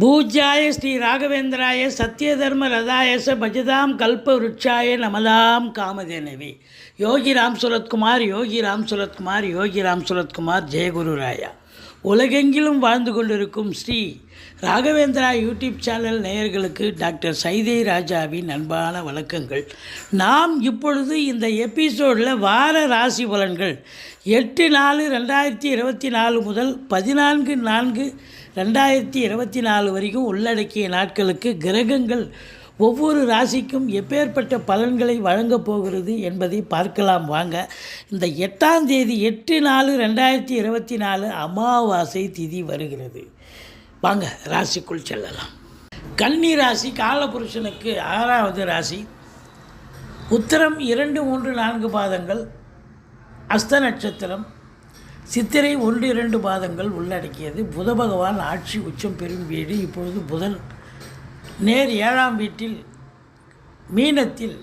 பூஜ்யாய ஸ்ரீ ராகவேந்திராய சத்யதர்ம ரதாயச பஜதாம் கல்ப விருட்சாய நமதாம் காமதேனவே. யோகி ராம் சுரத்குமார் யோகி ராம் சுரத்குமார் யோகி ராம் சுரத்குமார் ஜெயகுரு ராயா. உலகெங்கிலும் வாழ்ந்து கொண்டிருக்கும் ஸ்ரீ ராகவேந்திரா யூடியூப் சேனல் நேயர்களுக்கு டாக்டர் சைதை ராஜாவின் அன்பான வணக்கங்கள். நாம் இப்பொழுது இந்த எபிசோடில் வார ராசி பலன்கள் 8/4/2024 முதல் 14/4/2024 வரைக்கும் உள்ளடக்கிய நாட்களுக்கு கிரகங்கள் ஒவ்வொரு ராசிக்கும் எப்பேற்பட்ட பலன்களை வழங்கப் போகிறது என்பதை பார்க்கலாம் வாங்க. இந்த 8ஆம் தேதி 8/4/2024 அமாவாசை திதி வருகிறது. வாங்க ராசிக்குள் செல்லலாம். கன்னி ராசி காலபுருஷனுக்கு 6வது ராசி. உத்திரம் 2, 3, 4 பாதங்கள், அஸ்த நட்சத்திரம், சித்திரை 1, 2 பாதங்கள் உள்ளடக்கியது. புத பகவான் ஆட்சி உச்சம் பெறும் வீடு. இப்பொழுது புதன் நேர் 7ஆம் வீட்டில் மீனத்தில்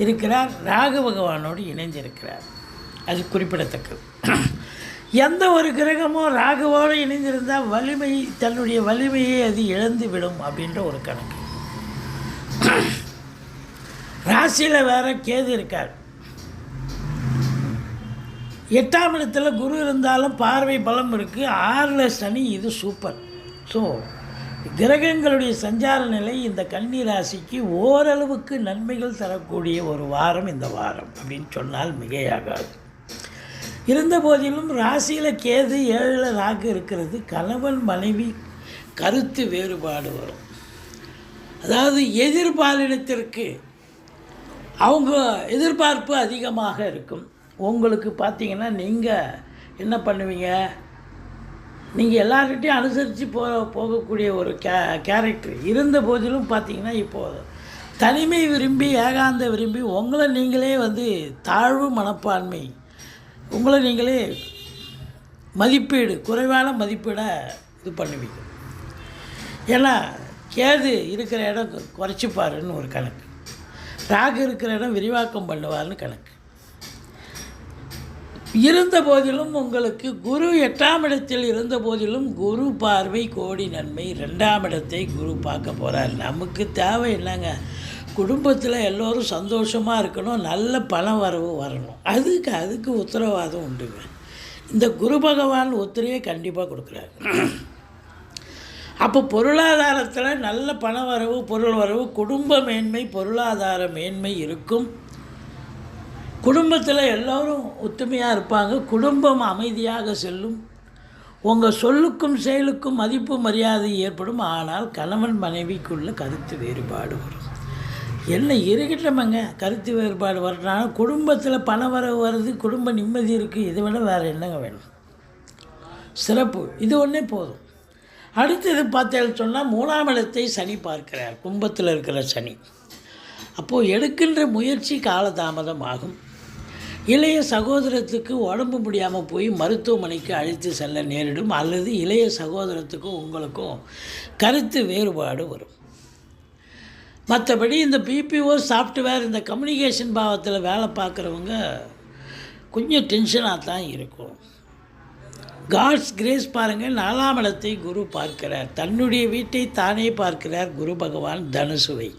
இருக்கிறார். ராகு பகவானோடு இணைந்திருக்கிறார். அது குறிப்பிடத்தக்கது. எந்த ஒரு கிரகமோ ராகுவோடு இணைந்திருந்தால் தன்னுடைய வலிமையை அது இழந்து விடும் அப்படின்ற ஒரு கணக்கு. ராசியில் வேற கேது இருக்கார். 8ஆம் இடத்துல குரு இருந்தாலும் பார்வை பலம் இருக்குது. 6ல் சனி. இது சூப்பர். ஸோ கிரகங்களுடைய சஞ்சார நிலை இந்த கன்னி ராசிக்கு ஓரளவுக்கு நன்மைகள் தரக்கூடிய ஒரு வாரம் இந்த வாரம் அப்படின்னு சொன்னால் மிகையாகாது. இருந்த போதிலும் ராசியில் கேது 7ல் ராகு இருக்கிறது. கணவன் மனைவி கருத்து வேறுபாடு வரும். அதாவது எதிர்பாலினத்திற்கு அவங்க எதிர்பார்ப்பு அதிகமாக இருக்கும். உங்களுக்கு பார்த்திங்கன்னா நீங்கள் என்ன பண்ணுவீங்க, நீங்கள் எல்லார்கிட்டையும் அனுசரித்து போகக்கூடிய ஒரு கேரக்டர் இருந்த போதிலும் பார்த்திங்கன்னா இப்போது தனிமை விரும்பி ஏகாந்த விரும்பி உங்களை நீங்களே தாழ்வு மனப்பான்மை, உங்களை நீங்களே குறைவான மதிப்பீடை இது பண்ணுவீங்க. ஏன்னா கேது இருக்கிற இடம் குறைச்சிப்பாருன்னு ஒரு கணக்கு, ராகு இருக்கிற இடம் விரிவாக்கம் பண்ணுவார்னு கணக்கு. இருந்த போதிலும் உங்களுக்கு குரு 8ஆம் இடத்தில் இருந்த போதிலும் குரு பார்வை கோடி நன்மை. 2ஆம் இடத்தை குரு பார்க்க போகிறார். நமக்கு தேவை என்னங்க, குடும்பத்தில் எல்லோரும் சந்தோஷமாக இருக்கணும், நல்ல பண வரவு வரணும். அதுக்கு உத்தரவாதம் உண்டுங்க. இந்த குரு பகவான் ஒத்திரையை கண்டிப்பாக கொடுக்குறாரு. அப்போ பொருளாதாரத்தில் நல்ல பண வரவு, பொருள் வரவு, குடும்ப மேன்மை, பொருளாதார மேன்மை இருக்கும். குடும்பத்தில் எல்லோரும் ஒத்துமையாக இருப்பாங்க. குடும்பம் அமைதியாக செல்லும். உங்கள் சொல்லுக்கும் செயலுக்கும் மதிப்பு மரியாதை ஏற்படும். ஆனால் கணவன் மனைவிக்குள்ள கருத்து வேறுபாடு வரும். என்ன இருக்கட்டமங்க, கருத்து வேறுபாடு வரனால குடும்பத்தில் பண வரவு வருது, குடும்ப நிம்மதி இருக்குது. இதை விட வேறு என்னங்க வேணும்? சிறப்பு. இது ஒன்றே போதும். அடுத்தது பார்த்தேன்னு சொன்னால் 3ஆம் இடத்தை சனி பார்க்கிறார். கும்பத்தில் இருக்கிற சனி. அப்போது எடுக்கின்ற முயற்சி காலதாமதம் ஆகும். இளைய சகோதரத்துக்கு உடம்பு முடியாமல் போய் மருத்துவமனைக்கு அழைத்து செல்ல நேரிடும். அல்லது இளைய சகோதரத்துக்கும் உங்களுக்கும் கருத்து வேறுபாடு வரும். மற்றபடி இந்த பிபிஓ சாஃப்ட்வேர், இந்த கம்யூனிகேஷன் பாவத்தில் வேலை பார்க்குறவங்க கொஞ்சம் டென்ஷனாக தான் இருக்கும். காட்ஸ் கிரேஸ் பாருங்கள். 4ஆம் இடத்தை குரு பார்க்கிறார். தன்னுடைய வீட்டை தானே பார்க்கிறார் குரு பகவான் தனுசுவை.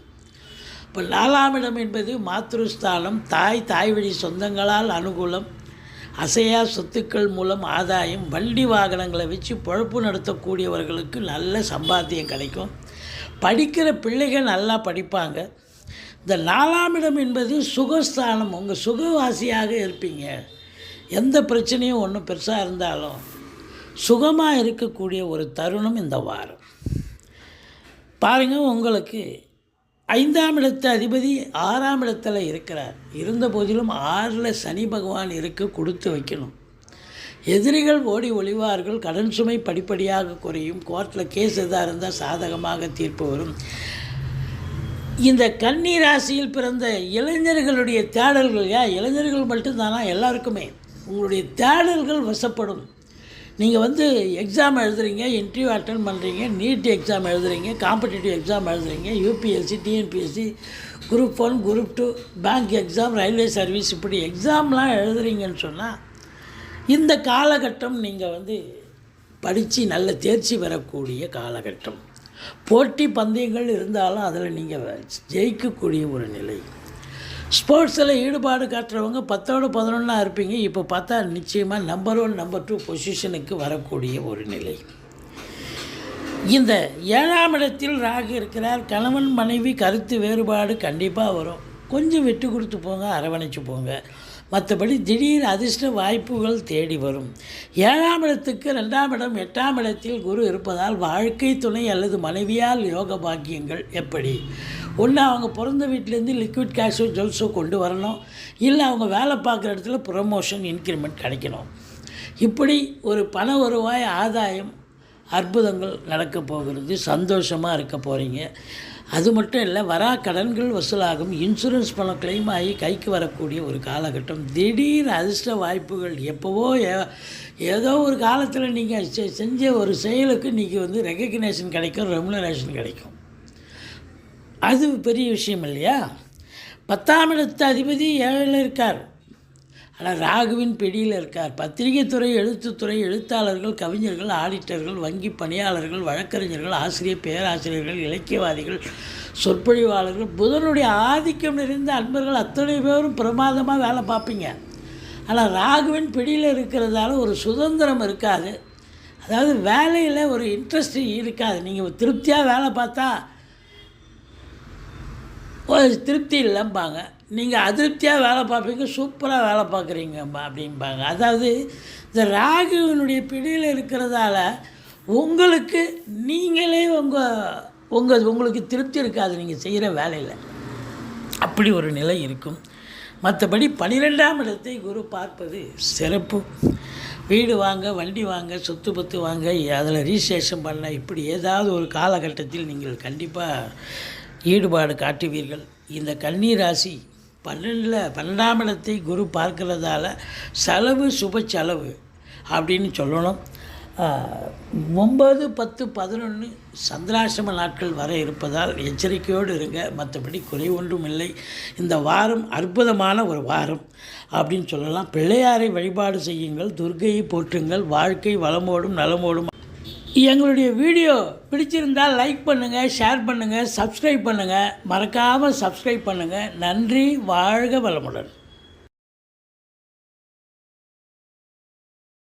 இப்போ 4ஆம் இடம் என்பது மாத்ருஸ்தானம். தாய் வழி சொந்தங்களால் அனுகூலம், அசையா சொத்துக்கள் மூலம் ஆதாயம், வண்டி வாகனங்களை வச்சு பொழப்பு நடத்தக்கூடியவர்களுக்கு நல்ல சம்பாத்தியம் கிடைக்கும். படிக்கிற பிள்ளைகள் நல்லா படிப்பாங்க. இந்த 4ஆம் இடம் என்பது சுகஸ்தானம். உங்கள் சுகவாசியாக இருப்பீங்க. எந்த பிரச்சனையும் ஒன்றும் பெருசாக இருந்தாலும் சுகமாக இருக்கக்கூடிய ஒரு தருணம் இந்த வாரம். பாருங்கள், உங்களுக்கு 5ஆம் இடத்து அதிபதி 6ஆம் இடத்துல இருக்கிறார். இருந்த போதிலும் 6ல் சனி பகவான் கொடுத்து வைக்கணும். எதிரிகள் ஓடி ஒளிவார்கள். கடன் சுமை படிப்படியாக குறையும். கோர்ட்டில் கேஸ் எதாக இருந்தால் சாதகமாக தீர்ப்பு வரும். இந்த கன்னி ராசியில் பிறந்த இளைஞர்களுடைய தேடல்கள், இளைஞர்கள் மட்டும்தானா, எல்லாருக்குமே உங்களுடைய தேடல்கள் வசப்படும். நீங்கள் எக்ஸாம் எழுதுகிறீங்க, இன்டர்வியூ அட்டன் பண்ணுறீங்க, நீட் எக்ஸாம் எழுதுகிறீங்க, காம்படிட்டிவ் எக்ஸாம் எழுதுகிறீங்க, UPSC, TNPSC, group 1, group 2, bank exam, railway service, இப்படி எக்ஸாம்லாம் எழுதுகிறீங்கன்னு சொன்னால் இந்த காலகட்டம் நீங்கள் படித்து நல்ல தேர்ச்சி பெறக்கூடிய காலகட்டம். போட்டி பந்தயங்கள் இருந்தாலும் அதில் நீங்கள் ஜெயிக்கக்கூடிய ஒரு நிலை. ஸ்போர்ட்ஸில் ஈடுபாடு காட்டுறவங்க 10ஓட 11 இருப்பீங்க. இப்போ பார்த்தா நிச்சயமாக நம்பர் 1 நம்பர் 2 பொசிஷனுக்கு வரக்கூடிய ஒரு நிலை. இந்த 7ஆம் இடத்தில் ராகு இருக்கிறார். கணவன் மனைவி கருத்து வேறுபாடு கண்டிப்பாக வரும். கொஞ்சம் விட்டு கொடுத்து போங்க, அரவணைச்சு போங்க. மற்றபடி திடீர் அதிர்ஷ்ட வாய்ப்புகள் தேடி வரும். 7ஆம் இடத்துக்கு 2ஆம் இடம் 8ஆம் இடத்தில் குரு இருப்பதால் வாழ்க்கை துணை அல்லது மனைவியால் யோக பாக்கியங்கள் எப்படி? ஒன்று அவங்க பிறந்த வீட்டிலேருந்து லிக்விட் கேஷோ ஜுவல்ஸோ கொண்டு வரணும், இல்லை அவங்க வேலை பார்க்குற இடத்துல ப்ரமோஷன் இன்க்ரிமெண்ட் கிடைக்கணும். இப்படி ஒரு பண வருவாய் ஆதாயம் அற்புதங்கள் நடக்க போகிறது. சந்தோஷமாக இருக்க போகிறீங்க. அது மட்டும் இல்லை, வரா கடன்கள் வசூலாகும். இன்சூரன்ஸ் பணம் கிளைம் ஆகி கைக்கு வரக்கூடிய ஒரு காலகட்டம். திடீர் அதிர்ஷ்ட வாய்ப்புகள். எப்போவோ ஏதோ ஒரு காலத்தில் நீங்கள் செஞ்ச ஒரு செயலுக்கு இன்றைக்கி ரெகக்னேஷன் கிடைக்கும், ரெமுனரேஷன் கிடைக்கும். அது பெரிய விஷயம் இல்லையா? 10ஆம் இடத்து அதிபதி 7ல் இருக்கார், ஆனால் ராகுவின் பிடியில் இருக்கார். பத்திரிகை துறை, எழுத்துத்துறை, எழுத்தாளர்கள், கவிஞர்கள், ஆடிட்டர்கள், வங்கி பணியாளர்கள், வழக்கறிஞர்கள், ஆசிரியர், பேராசிரியர்கள், இலக்கியவாதிகள், சொற்பொழிவாளர்கள், புதனுடைய ஆதிக்கம் நிறைந்த அன்பர்கள் அத்தனை பேரும் பிரமாதமாக வேலை பார்ப்பீங்க. ஆனால் ராகுவின் பிடியில் இருக்கிறதால ஒரு சுதந்திரம் இருக்காது. அதாவது வேலையில் ஒரு இன்ட்ரெஸ்ட் இருக்காது. நீங்கள் திருப்தியாக வேலை பார்த்தா ஒரு திருப்தி இல்லைம்பாங்க. நீங்கள் அதிருப்தியாக வேலை பார்ப்பீங்க, சூப்பராக வேலை பார்க்குறீங்க அப்படிம்பாங்க. அதாவது இந்த ராகுவினுடைய பிடியில் இருக்கிறதால உங்களுக்கு நீங்களே உங்களுக்கு திருப்தி இருக்காது நீங்கள் செய்கிற வேலையில். அப்படி ஒரு நிலை இருக்கும். மற்றபடி 12ஆம் இடத்தை குரு பார்ப்பது சிறப்பு. வீடு வாங்க, வண்டி வாங்க, சொத்து பத்து வாங்க, அதில் ரிஜிஸ்ட்ரேஷன் பண்ண, இப்படி ஏதாவது ஒரு காலகட்டத்தில் நீங்கள் கண்டிப்பாக ஈடுபாடு காட்டுவீர்கள். இந்த கன்னி ராசி 12ஆம் இடத்தை குரு பார்க்கிறதால செலவு சுப செலவு அப்படின்னு சொல்லணும். 9, 10, 11 சந்திராசிரம நாட்கள் வர இருப்பதால் எச்சரிக்கையோடு இருங்க. மற்றபடி குறை ஒன்றும் இல்லை. இந்த வாரம் அற்புதமான ஒரு வாரம் அப்படின்னு சொல்லலாம். பிள்ளையாரை வழிபாடு செய்யுங்கள், துர்க்கையை போற்றுங்கள். வாழ்க்கை வளமோடும் நலமோடும். எங்களுடைய வீடியோ பிடிச்சிருந்தால் லைக் பண்ணுங்கள், ஷேர் பண்ணுங்கள், சப்ஸ்கிரைப் பண்ணுங்கள். மறக்காமல் சப்ஸ்கிரைப் பண்ணுங்கள். நன்றி. வாழ்க வளமுடன்.